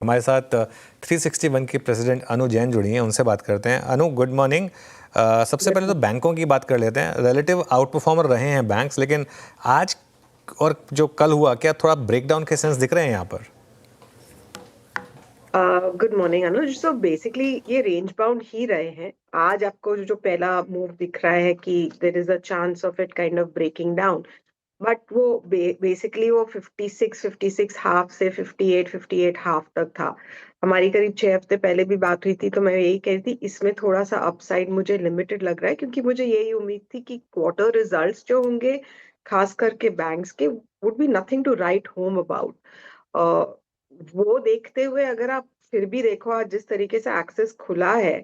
हमारे साथ 361 के प्रेसिडेंट अनु जैन जुड़ी हैं, उनसे बात करते हैं। अनु, गुड मॉर्निंग। सबसे पहले तो बैंकों की बात कर लेते हैं। रिलेटिव आउट परफॉर्मर रहे हैं बैंक्स, लेकिन आज और जो कल हुआ, क्या थोड़ा ब्रेकडाउन के सेंस दिख रहे हैं यहाँ पर? गुड मॉर्निंग अनुज। सो बेसिकली ये रेंज बाउंड ही रहे हैं। आज आपको जो पहला मूव दिख रहा है कि there is a chance of it kind of breaking down, but वो बेसिकली वो 56 हाफ से 58 हाफ तक था। हमारी करीब 6 हफ्ते पहले भी बात हुई थी, तो मैं यही कह रही थी इसमें थोड़ा सा अपसाइड मुझे लिमिटेड लग रहा है, क्योंकि मुझे यही उम्मीद थी कि क्वार्टर रिजल्ट्स जो होंगे खास करके बैंक्स के would be nothing to write home about. वो देखते हुए अगर आप फिर भी देखो आज जिस तरीके से एक्सेस खुला है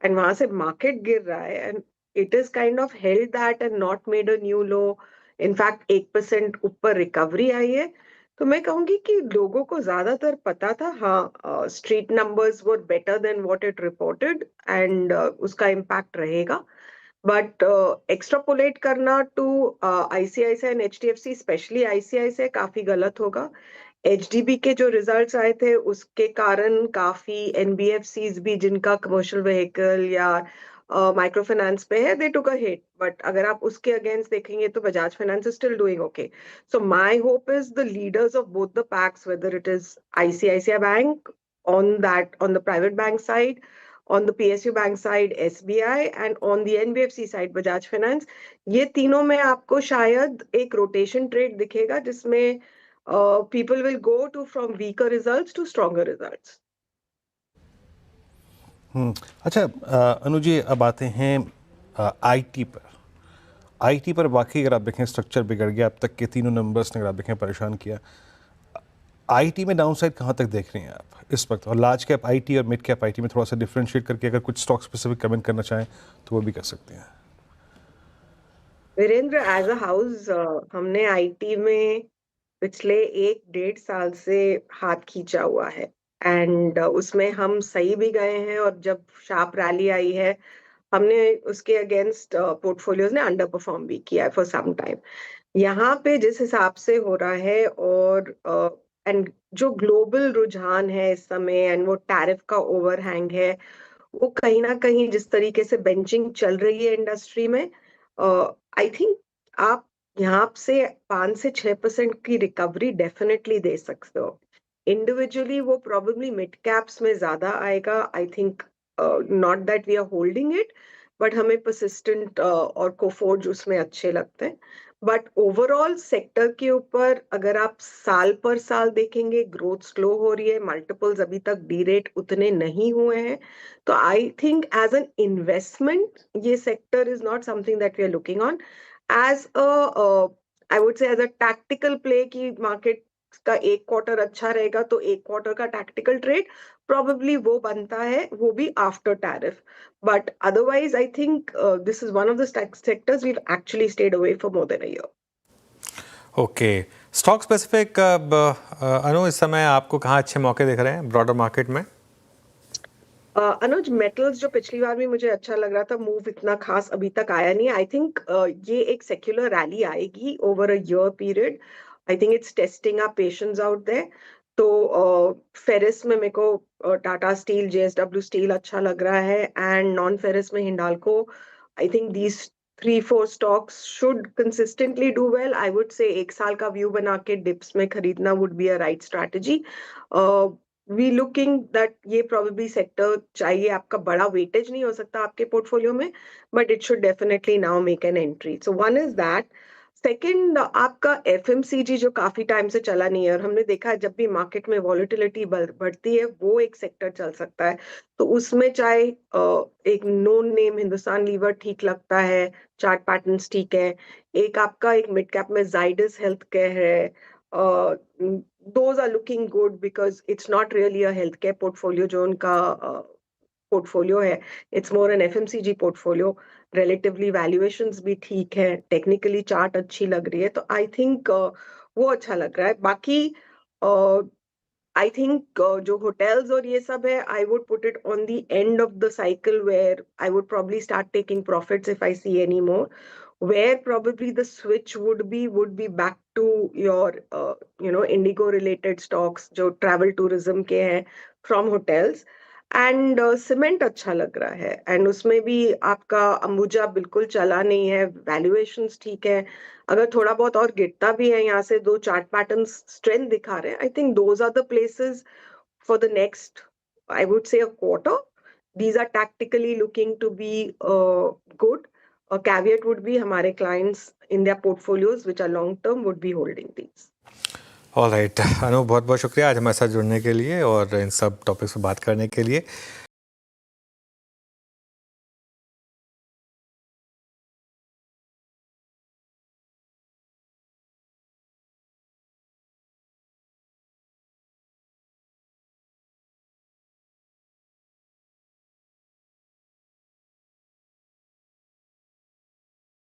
एंड वहां से मार्केट गिर रहा है and it is kind of held that and not made a new low, in fact 1% ऊपर रिकवरी आई है। तो मैं कहूंगी कि लोगों को ज्यादातर पता था, हाँ street numbers were better than what it reported and उसका इम्पैक्ट रहेगा। बट एक्स्ट्रापोलेट करना to ICICI and HDFC, specially ICICI, काफी गलत होगा। एचडीबी के जो रिजल्ट्स आए थे उसके कारण काफी एनबीएफसीज भी जिनका कमर्शियल व्हीकल या माइक्रो फाइनेंस पे है, दे टुक अ हिट। बट अगर आप उसके अगेंस्ट देखेंगे तो Bajaj finance is still doing okay. So my hope is the leaders of both the PACS, whether it is ICICI bank on the private bank side, on the PSU bank side SBI, and on the NBFC side Bajaj Finance, ये तीनों में आपको शायद एक rotation trade दिखेगा जिसमें people will go to from weaker results to stronger results. अच्छा, अनुज जी, अब आते हैं आईटी पर। आईटी पर वाकई अगर आप देखें स्ट्रक्चर बिगड़ गया, अब तक के तीनों नंबर्स ने अगर आप देखें परेशान किया। आईटी में डाउनसाइड कहाँ तक देख रहे हैं आप इस वक्त? और लार्ज कैप आईटी और मिड कैप आईटी में थोड़ा सा डिफरेंशिएट करके अगर कुछ स्टॉक स्पेसिफिक कमेंट करना चाहें तो वो भी कर सकते हैं। वीरेंद्र, एज अ हाउस हमने आईटी में पिछले 1-1.5 साल से हाथ खींचा हुआ है एंड उसमें हम सही भी गए हैं, और जब शार्प रैली आई है हमने उसके अगेंस्ट पोर्टफोलियोज ने अंडर परफॉर्म भी किया है फॉर सम टाइम। यहाँ पे जिस हिसाब से हो रहा है और एंड जो ग्लोबल रुझान है इस समय एंड वो टैरिफ का ओवरहैंग है, वो कहीं ना कहीं जिस तरीके से बेंचिंग चल रही है इंडस्ट्री में, आई थिंक आप यहाँ से 5 से 6% की रिकवरी डेफिनेटली दे सकते हो। इंडिविजुअली वो प्रोबेबली मिड कैप्स में ज्यादा आएगा, I think. Not that we are holding it, but हमें परसिस्टेंट और कोफोर्ज उसमें अच्छे लगते हैं। बट ओवरऑल सेक्टर के ऊपर अगर आप साल पर साल देखेंगे, ग्रोथ स्लो हो रही है, मल्टीपल्स अभी तक डी रेट उतने नहीं हुए हैं। तो I think as an investment ये sector is not something that we are looking on as a, I would say as a tactical play की मार्केट का एक क्वार्टर अच्छा रहेगा तो एक क्वार्टर का टैक्टिकल ट्रेड प्रोबेबली वो बनता है, वो भी after tariff. But otherwise I think this is one of the sectors we actually stayed away for more than a year. Okay, stock specific Anu, इस समय आपको कहाँ अच्छे मौके दिख रहे हैं ब्रॉडर मार्केट में? अनुज, मेटल्स जो पिछली बार भी मुझे अच्छा लग रहा था, मूव इतना खास अभी तक आया नहीं। आई थिंक ये एक सेक्युलर रैली आएगी over a year period. I think it's testing our patience out there. तो फेरिस में मेरे को टाटा स्टील, जेएसडब्ल्यू स्टील अच्छा लग रहा है, एंड नॉन फेरिस में Hindalco. I think these 3-4 stocks should consistently do well. I would से 1 साल का व्यू बना के डिप्स में खरीदना would be a right strategy. We looking that ये प्रोबेबली सेक्टर चाहिए, आपका बड़ा वेटेज नहीं हो सकता आपके पोर्टफोलियो में, but it should definitely now make an entry. So one is that. Second, आपका एफएमसीजी जो काफी टाइम से चला नहीं है, और हमने देखा है जब भी मार्केट में वॉलेटिलिटी बढ़ती है वो एक सेक्टर चल सकता है। तो उसमें चाहे एक नोन नेम हिंदुस्तान लीवर ठीक लगता है, चार्ट पैटर्न्स ठीक है। एक आपका एक मिड कैप में जाइडस हेल्थ केयर है, those are looking good because it's not really a healthcare portfolio जो उनका पोर्टफोलियो है, it's more an FMCG portfolio. Relatively valuations भी ठीक है, टेक्निकली चार्ट अच्छी लग रही है, तो आई थिंक वो अच्छा लग रहा है। बाकी आई थिंक जो होटल्स और ये सब है, I would put it on the end of the cycle where I would probably start taking profits if I see any more. where probably the switch would be back to your Indigo related stocks जो travel tourism के हैं from hotels. And cement अच्छा लग रहा है, and उसमें भी आपका अंबुजा बिल्कुल चला नहीं है, वैल्यूएशंस ठीक है। अगर थोड़ा बहुत और गिरता भी है यहाँ से, दो चार्ट पैटर्न्स स्ट्रेंथ दिखा रहे हैं, I think those are the places for the next, I would say, a quarter. These are tactically looking to be good. A caveat would be हमारे clients in their portfolios which are long term would be holding these. All right Anu, बहुत बहुत शुक्रिया आज हमारे साथ जुड़ने के लिए और इन सब टॉपिक्स पर बात करने के लिए।